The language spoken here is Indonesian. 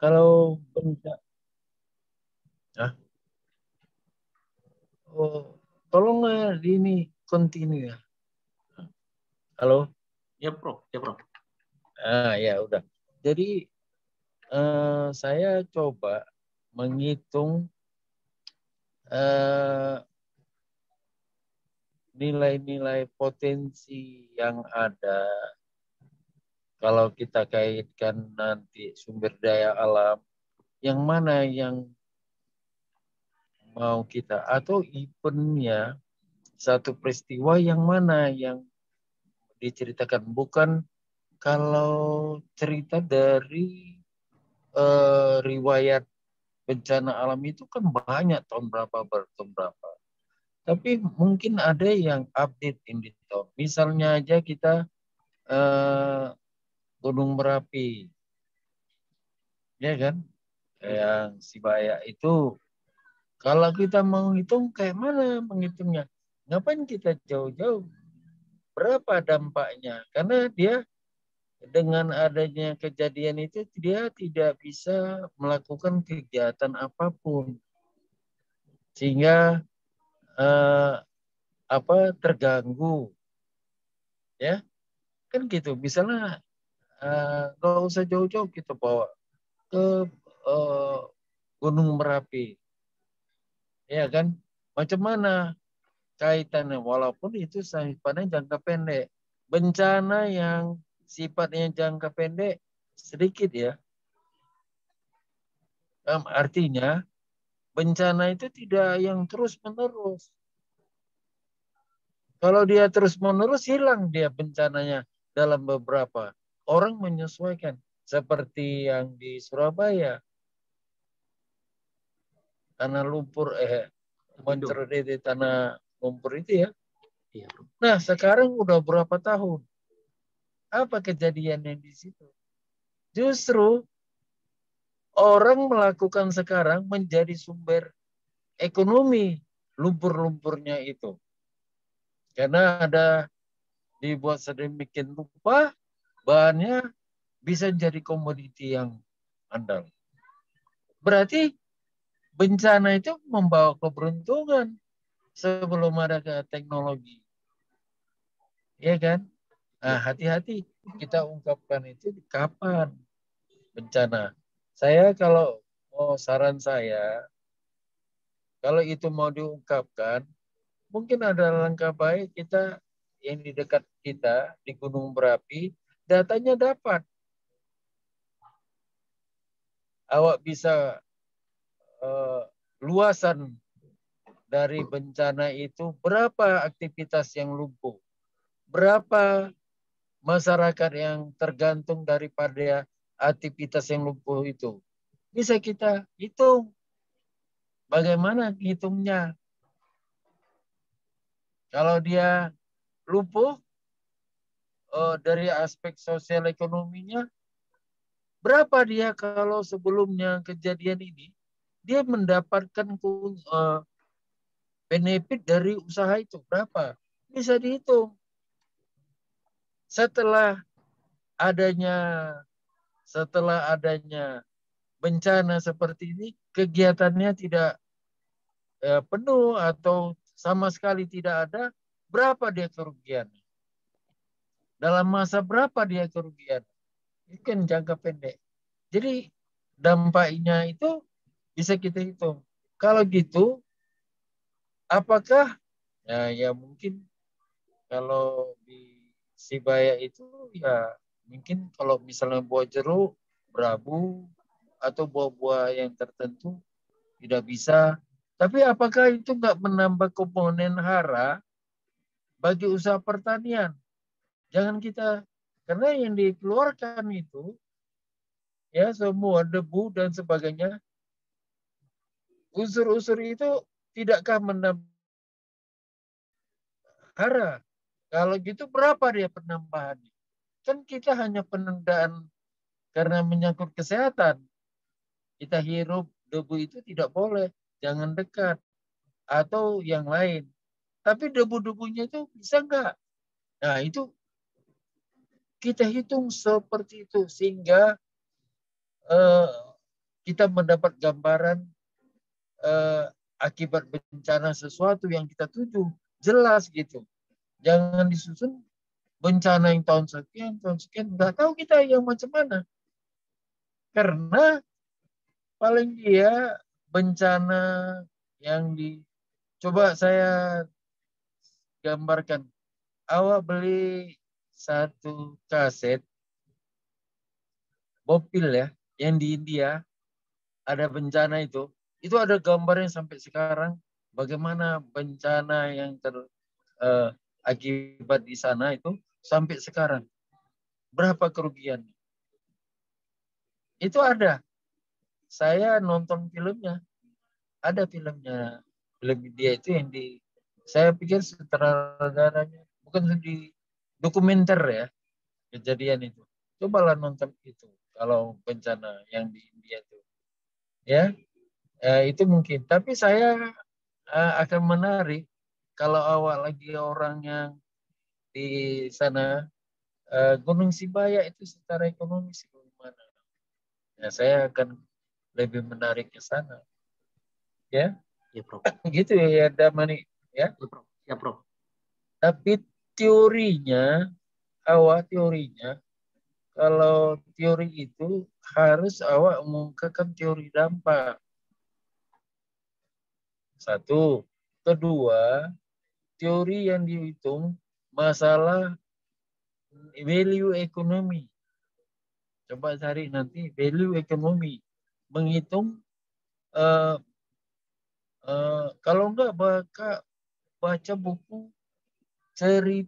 Kalau bencana, oh, tolong ini continue ya. Halo? Ya, Prof. Ya, Prof. Ya udah. Jadi saya coba menghitung nilai-nilai potensi yang ada kalau kita kaitkan nanti sumber daya alam, yang mana yang mau kita, atau eventnya, satu peristiwa yang mana yang diceritakan. Bukan kalau cerita dari riwayat bencana alam itu kan banyak tahun berapa, tahun berapa. Tapi mungkin ada yang update ini tahun. Misalnya aja kita Gunung Merapi, ya kan? Yang Sibaya itu, kalau kita mau hitung kayak mana menghitungnya? Ngapain kita jauh-jauh? Berapa dampaknya? Karena dia dengan adanya kejadian itu dia tidak bisa melakukan kegiatan apapun, sehingga eh, terganggu, ya kan gitu. Misalnya nggak usah jauh-jauh kita bawa ke eh, Gunung Merapi, ya kan? Macam mana kaitannya? Walaupun itu sifatnya jangka pendek, bencana yang sifatnya jangka pendek sedikit ya. Artinya bencana itu tidak yang terus-menerus. Kalau dia terus-menerus, hilang dia bencananya dalam beberapa. Orang menyesuaikan. Seperti yang di Surabaya. Tanah lumpur, moncret di tanah lumpur itu ya. Iya. Nah, sekarang udah berapa tahun? Apa kejadian yang di situ? Justru orang melakukan sekarang menjadi sumber ekonomi lumpur-lumpurnya itu. Karena ada dibuat sedemikian rupa, bahannya bisa jadi komoditi yang andal. Berarti bencana itu membawa keberuntungan sebelum ada ke teknologi. Ya kan? Nah, hati-hati kita ungkapkan itu di kapan bencana. Saya kalau saran saya, kalau itu mau diungkapkan, mungkin ada langkah baik kita yang di dekat kita di Gunung Merapi, datanya dapat. Awak bisa luasan dari bencana itu, berapa aktivitas yang lumpuh, berapa masyarakat yang tergantung daripada aktivitas yang lumpuh itu. Bisa kita hitung. Bagaimana hitungnya? Kalau dia lumpuh dari aspek sosial ekonominya, berapa dia kalau sebelumnya kejadian ini, dia mendapatkan benefit dari usaha itu berapa? Bisa dihitung. Setelah adanya bencana seperti ini, kegiatannya tidak penuh atau sama sekali tidak ada, berapa dia kerugian? Dalam masa berapa dia kerugian? Itu kan jangka pendek. Jadi dampaknya itu bisa kita hitung. Kalau gitu, apakah ya mungkin kalau di Sibaya itu ya mungkin kalau misalnya buah jeruk, berabu, atau buah-buah yang tertentu tidak bisa. Tapi apakah itu nggak menambah komponen hara bagi usaha pertanian? Jangan kita, karena yang dikeluarkan itu ya semua debu dan sebagainya, unsur-unsur itu tidakkah menambah hara? Kalau gitu berapa dia penambahannya? Kan kita hanya penundaan karena menyangkut kesehatan. Kita hirup debu itu tidak boleh, jangan dekat, atau yang lain. Tapi debu-debunya itu bisa enggak? Nah, itu kita hitung seperti itu sehingga kita mendapat gambaran akibat bencana sesuatu yang kita tuju jelas gitu. Jangan disusun bencana yang tahun sekian, nggak tahu kita yang macam mana. Karena paling dia bencana yang coba saya gambarkan. Awak beli satu kaset Bopil ya, yang di India ada bencana itu ada gambarnya sampai sekarang bagaimana bencana yang akibat di sana itu sampai sekarang. Berapa kerugian? Itu ada. Saya nonton filmnya. Ada filmnya. Film India itu yang saya pikir sutradaranya bukan di dokumenter ya kejadian itu. Cobalah nonton itu kalau bencana yang di India itu. Ya, itu mungkin. Tapi saya akan menarik kalau awak lagi orang yang di sana Gunung Sibaya itu secara ekonomis bagaimana? Ya, saya akan lebih menarik ke sana. Ya, Ya, Prof. gitu ya, Damani. Ya, Ya, Prof. Ya, Prof. tapi teorinya, kalau teori itu harus awak mengungkapkan teori dampak. Satu. Kedua, teori yang dihitung masalah value ekonomi. Coba cari nanti value ekonomi. Menghitung, kalau enggak baca buku cerita